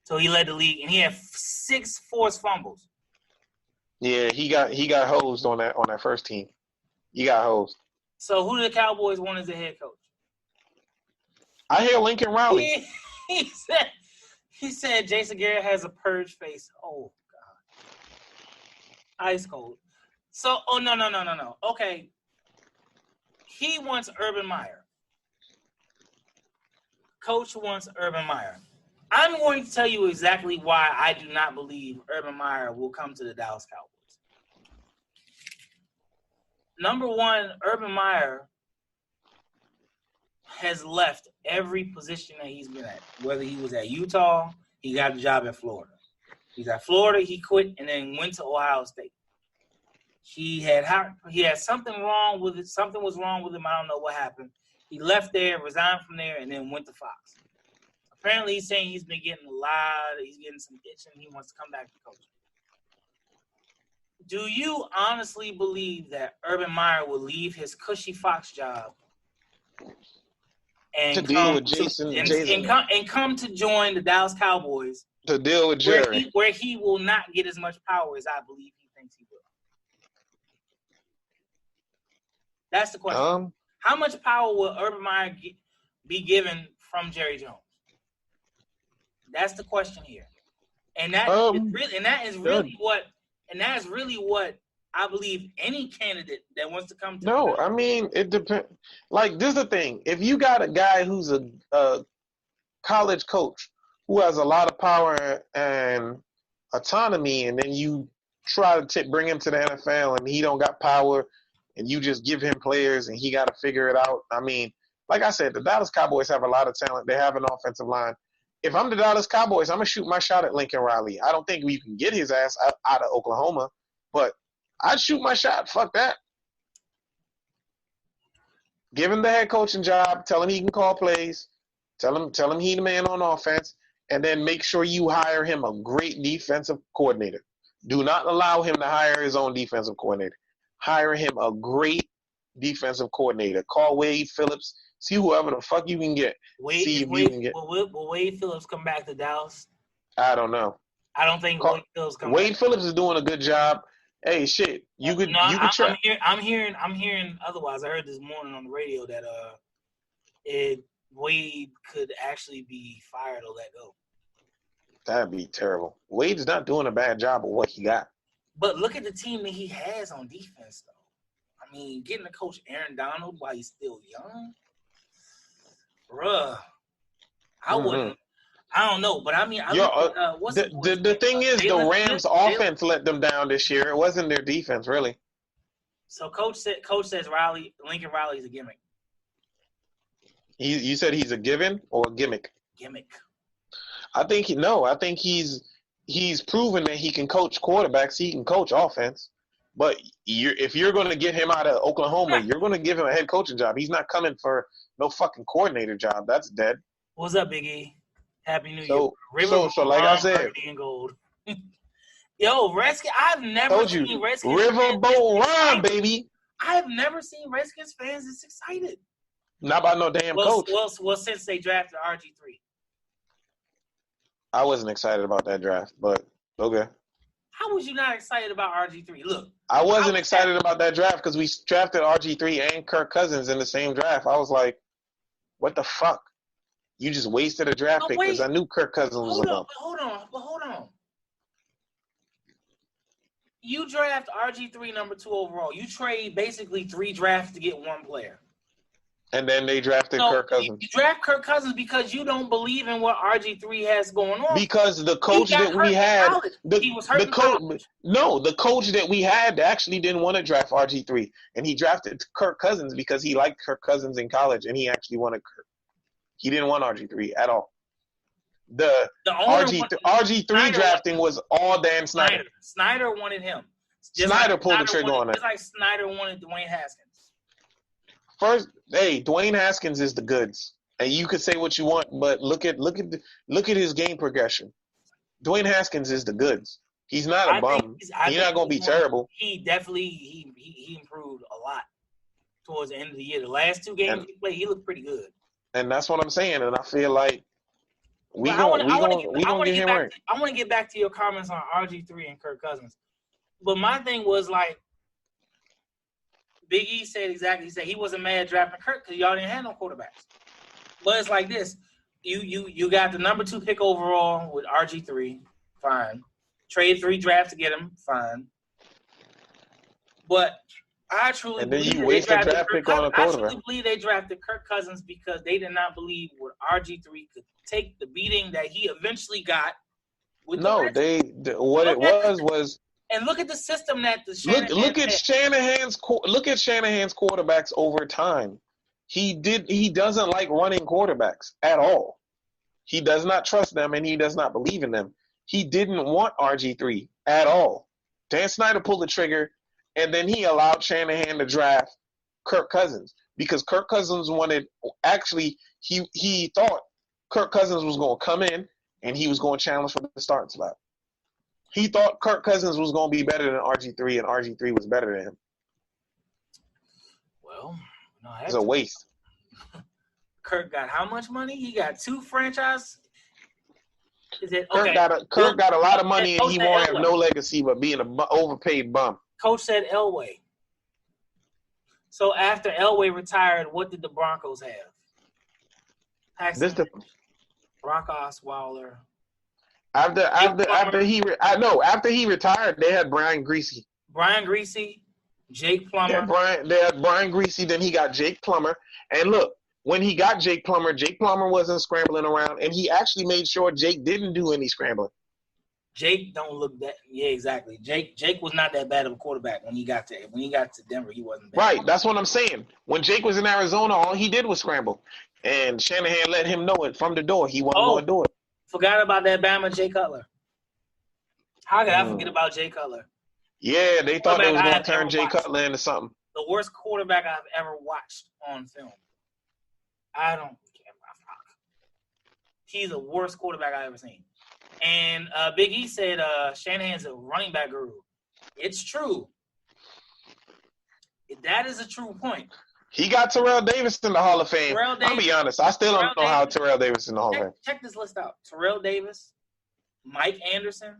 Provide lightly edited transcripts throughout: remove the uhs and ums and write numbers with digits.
So he led the league, and he had 6 forced fumbles. Yeah, he got hosed on that first team. He got hosed. So who do the Cowboys want as a head coach? I hear Lincoln Riley. He said Jason Garrett has a purge face. Oh God, ice cold. So no. Okay, he wants Urban Meyer. Coach wants Urban Meyer. I'm going to tell you exactly why I do not believe Urban Meyer will come to the Dallas Cowboys. Number one, Urban Meyer has left every position that he's been at. Whether he was at Utah, he got the job at Florida. He's at Florida, he quit and then went to Ohio State. He had something wrong with it. Something was wrong with him. I don't know what happened. He left there, resigned from there, and then went to Fox. Apparently, he's saying he's been getting he's getting some itching. He wants to come back to coach. Do you honestly believe that Urban Meyer will leave his cushy Fox job and to deal with Jason and come to join the Dallas Cowboys to deal with Jerry, where he will not get as much power as I believe he thinks he will? That's the question. How much power will Urban Meyer be given from Jerry Jones? That's the question here, and that is really what I believe any candidate that wants to come to. No, I mean it depends. Like, this is the thing: if you got a guy who's a college coach who has a lot of power and autonomy, and then you try to bring him to the NFL and he don't got power, and you just give him players and he got to figure it out. I mean, like I said, the Dallas Cowboys have a lot of talent. They have an offensive line. If I'm the Dallas Cowboys, I'm going to shoot my shot at Lincoln Riley. I don't think we can get his ass out of Oklahoma, but I'd shoot my shot. Fuck that. Give him the head coaching job. Tell him he can call plays. Tell him he the man on offense, and then make sure you hire him a great defensive coordinator. Do not allow him to hire his own defensive coordinator. Hire him a great defensive coordinator. Call Wade Phillips. See whoever the fuck you can get. Will Wade Phillips come back to Dallas? I don't know. I don't think Wade Phillips comes Wade Phillips is doing a good job. Hey, shit. You could try. I'm hearing otherwise. I heard this morning on the radio that Wade could actually be fired or let go. That'd be terrible. Wade's not doing a bad job of what he got. But look at the team that he has on defense, though. I mean, getting to coach Aaron Donald while he's still young, bruh. I wouldn't. I don't know, but I mean, the thing is, the Rams' offense let them down this year. It wasn't their defense, really. So coach says Lincoln Riley's a gimmick. You said he's a given or a gimmick? Gimmick. I think he's proven that he can coach quarterbacks. He can coach offense. But if you're going to get him out of Oklahoma, you're going to give him a head coaching job. He's not coming for no fucking coordinator job. That's dead. What's up, Big E? Happy New Year. So like I said, and gold. Yo, Redskins. I've never seen Redskins. Riverboat Run, baby. I've never seen Redskins fans this excited. Not about no damn coach. Well, since they drafted RG3. I wasn't excited about that draft, but okay. How was you not excited about RG3? Look. I wasn't excited about that draft because we drafted RG3 and Kirk Cousins in the same draft. I was like, what the fuck? You just wasted a draft pick because I knew Kirk Cousins was going. Hold on. You draft RG3 number 2 overall. You trade basically 3 drafts to get 1 player. And then they drafted Kirk Cousins. You draft Kirk Cousins because you don't believe in what RG3 has going on. Because the coach that we had, the coach that we had actually didn't want to draft RG3, and he drafted Kirk Cousins because he liked Kirk Cousins in college, and he actually wanted Kirk. He didn't want RG3 at all. The RG3 drafting was all Dan Snyder. Snyder wanted him. Snyder pulled the trigger on it. Just like Snyder wanted Dwayne Haskins. First, Dwayne Haskins is the goods, and you could say what you want, but look at his game progression. Dwayne Haskins is the goods. He's not a bum. He's not going to be terrible. He definitely he improved a lot towards the end of the year. The last 2 games he played, he looked pretty good. And that's what I'm saying. And I feel like We I want gonna to get him right. I want to get back to your comments on RG3 and Kirk Cousins. But my thing was like, Big E said exactly. He said he wasn't mad drafting Kirk because y'all didn't have no quarterbacks. But it's like this: you got the number 2 pick overall with RG3, fine. Trade 3 drafts to get him, fine. But I truly believe you waste a draft pick on a quarterback. I truly believe they drafted Kirk Cousins because they did not believe what RG3 could take the beating that he eventually got. No, what it was. And look at the system that the Shanahan look at Shanahan's quarterbacks over time. He doesn't like running quarterbacks at all. He does not trust them and he does not believe in them. He didn't want RG3 at all. Dan Snyder pulled the trigger, and then he allowed Shanahan to draft Kirk Cousins because Kirk Cousins he thought Kirk Cousins was going to come in and he was going to challenge for the starting slot. He thought Kirk Cousins was going to be better than RG3, and RG3 was better than him. Well, no, it's a waste. Kirk got how much money? He got 2 franchises. Kirk got a lot of money, and he won't have no legacy but being an overpaid bum. Coach said Elway. So after Elway retired, what did the Broncos have? Brock Osweiler. After he retired, they had Brian Greasy. Jake Plummer. Yeah, they had Brian Greasy. Then he got Jake Plummer. And look, when he got Jake Plummer wasn't scrambling around, and he actually made sure Jake didn't do any scrambling. Jake don't look that. Yeah, exactly. Jake was not that bad of a quarterback when he got to Denver. He wasn't bad. Right. That's what I'm saying. When Jake was in Arizona, all he did was scramble, and Shanahan let him know it from the door. He wasn't going to do it. Forgot about that Bama Jay Cutler. How could I forget about Jay Cutler? Yeah, they thought they was going to turn Jay Cutler into something. The worst quarterback I've ever watched on film. I don't care about Fox. He's the worst quarterback I've ever seen. And Big E said Shanahan's a running back guru. It's true. That is a true point. He got Terrell Davis in the Hall of Fame. I'll be honest. I still don't know how Terrell Davis in the Hall of Fame. Check this list out. Terrell Davis, Mike Anderson,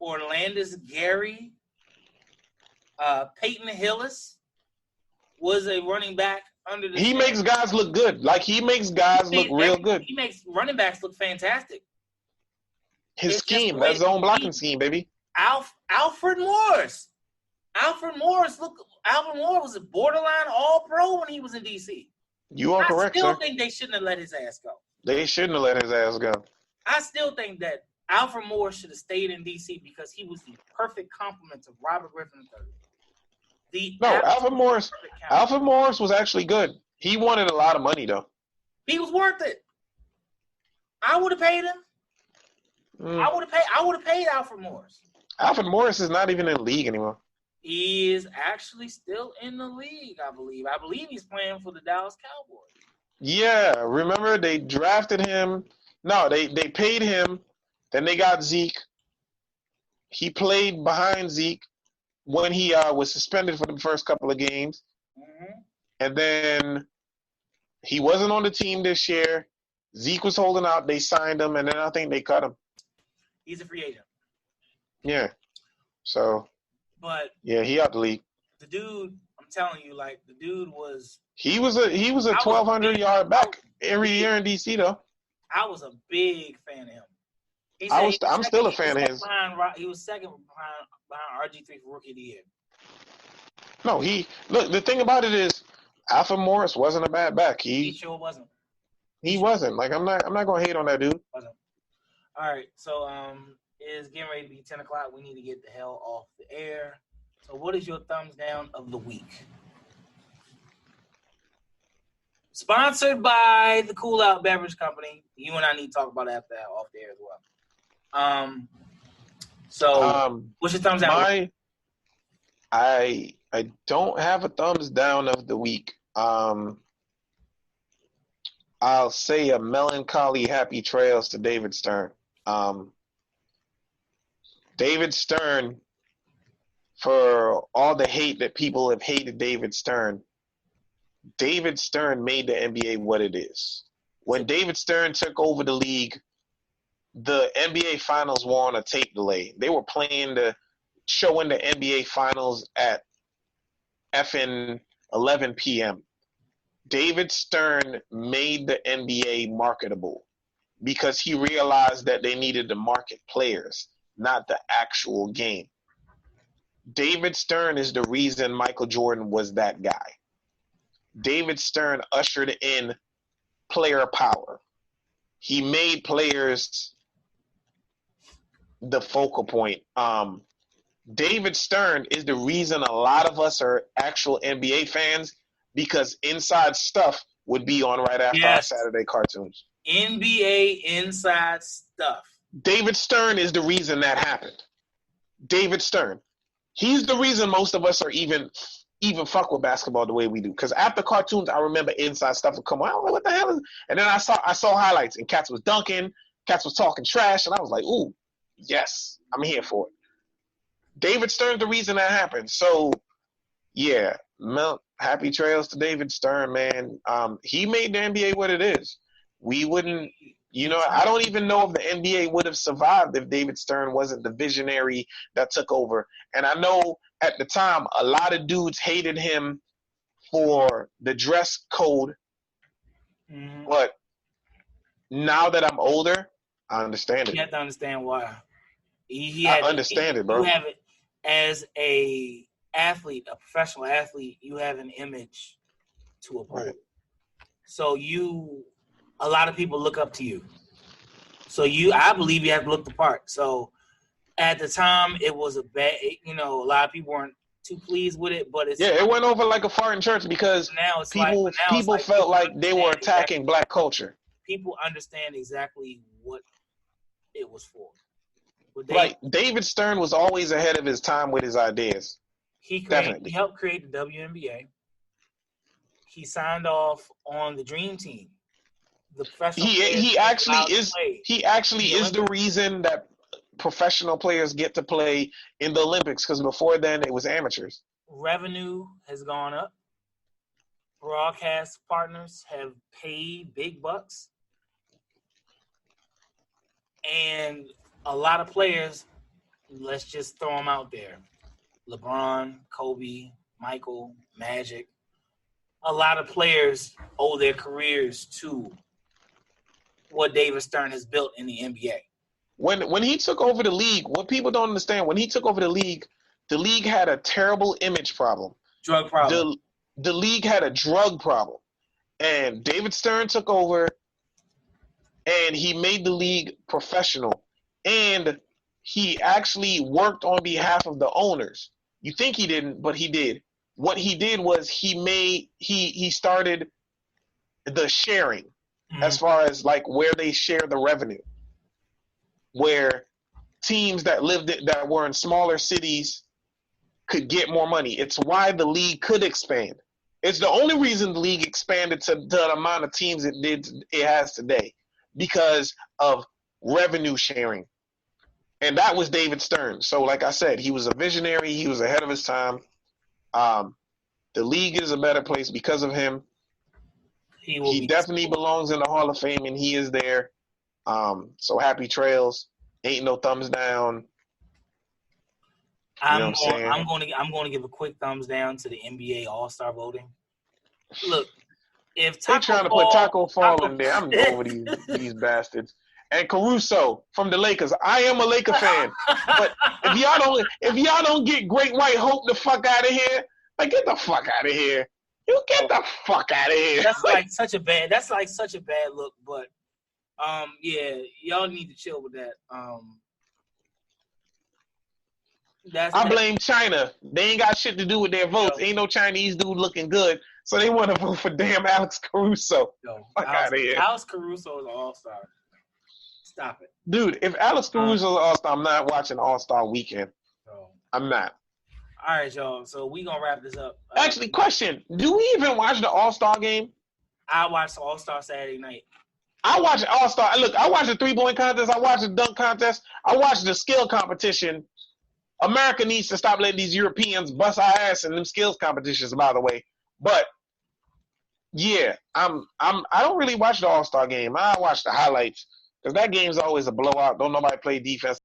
Orlandis Gary, Peyton Hillis was a running back under the. He makes guys look good. Like, he makes guys look real good. He makes running backs look fantastic. His scheme, that's his own blocking scheme, baby. Alfred Morris. Alfred Morris was a borderline All-Pro when he was in D.C. You are correct, sir. I still think they shouldn't have let his ass go. They shouldn't have let his ass go. I still think that Alfred Morris should have stayed in D.C. because he was the perfect complement to Robert Griffin III. Alfred Morris was actually good. He wanted a lot of money, though. He was worth it. I would have paid him. I would have paid Alfred Morris. Alfred Morris is not even in the league anymore. He is actually still in the league, I believe. I believe he's playing for the Dallas Cowboys. Yeah, remember they drafted him. No, they paid him. Then they got Zeke. He played behind Zeke when he was suspended for the first couple of games. Mm-hmm. And then he wasn't on the team this year. Zeke was holding out. They signed him, and then I think they cut him. He's a free agent. Yeah. So. But. Yeah, he out the league. The dude, I'm telling you, like, the dude was. He was a 1,200-yard back every year in DC, though. I was a big fan of him. I'm still a fan of his. He was second behind RG3 for Rookie of the Year. No, the thing about it is, Alfred Morris wasn't a bad back. He sure wasn't. He wasn't. Like, I'm not gonna hate on that dude. Wasn't. All right, so it's getting ready to be 10 o'clock. We need to get the hell off the air. So what is your thumbs down of the week? Sponsored by the Cool Out Beverage Company. You and I need to talk about that off the air as well. What's your thumbs down? I don't have a thumbs down of the week. I'll say a melancholy happy trails to David Stern. David Stern, for all the hate that people have hated David Stern made the NBA what it is. When David Stern took over the league, the NBA Finals were on a tape delay. They were showing the NBA Finals at effing 11 p.m. David Stern made the NBA marketable because he realized that they needed to market players, not the actual game. David Stern is the reason Michael Jordan was that guy. David Stern ushered in player power. He made players the focal point. David Stern is the reason a lot of us are actual NBA fans because Inside Stuff would be on right after our Saturday cartoons. NBA Inside Stuff. David Stern is the reason that happened. David Stern. He's the reason most of us are even fuck with basketball the way we do. Because after cartoons, I remember Inside Stuff would come on. I was like, what the hell is? And then I saw highlights, and Cats was dunking, Cats was talking trash, and I was like, ooh, yes, I'm here for it. David Stern's the reason that happened. So, yeah, happy trails to David Stern, man. He made the NBA what it is. We wouldn't, I don't even know if the NBA would have survived if David Stern wasn't the visionary that took over. And I know at the time, a lot of dudes hated him for the dress code. Mm-hmm. But now that I'm older, I understand it. You have to understand why. I understand it, bro. You have it as a athlete, a professional athlete, you have an image to uphold. Right. So a lot of people look up to you. So I believe you have to look the part. So at the time, it was a bad, a lot of people weren't too pleased with it, but it went over like a fart in church because people felt like they were attacking black culture. People understand exactly what it was for. David Stern was always ahead of his time with his ideas. He helped create the WNBA. He signed off on the Dream Team. The professional he actually is the reason that professional players get to play in the Olympics, because before then it was amateurs. Revenue has gone up. Broadcast partners have paid big bucks. And a lot of players, let's just throw them out there. LeBron, Kobe, Michael, Magic. A lot of players owe their careers to what David Stern has built in the NBA. When he took over the league, what people don't understand, when he took over the league had a terrible image problem. Drug problem. The league had a drug problem. And David Stern took over, and he made the league professional. And he actually worked on behalf of the owners. You think he didn't, but he did. What he did was he started the sharing, as far as like where they share the revenue, where teams that were in smaller cities could get more money. It's why the league could expand. It's the only reason the league expanded to the amount of teams it has today, because of revenue sharing. And that was David Stern. So like I said, he was a visionary. He was ahead of his time. The league is a better place because of him. He definitely belongs in the Hall of Fame, and he is there. So happy trails. Ain't no thumbs down. I'm going to give a quick thumbs down to the NBA All-Star voting. Look, if they're trying to put Taco Fall in there, I'm over these bastards. And Caruso from the Lakers. I am a Laker fan, but if y'all don't get Great White Hope the fuck out of here, like get the fuck out of here. You get the fuck out of here. That's like such a bad look. But y'all need to chill with that. I blame China. They ain't got shit to do with their votes. Ain't no Chinese dude looking good, so they want to vote for damn Alex Caruso. Fuck out of here. Alex Caruso is an all-star. Stop it. Dude, if Alex Caruso is an all-star, I'm not watching All-Star Weekend. No. I'm not. All right, y'all. So we going to wrap this up. Actually, question. Do we even watch the All-Star game? I watch the All-Star Saturday night. I watch All-Star. Look, I watch the three-point contest. I watch the dunk contest. I watch the skill competition. America needs to stop letting these Europeans bust our ass in them skills competitions, by the way. But yeah, I don't really watch the All-Star game. I watch the highlights. Because that game's always a blowout. Don't nobody play defense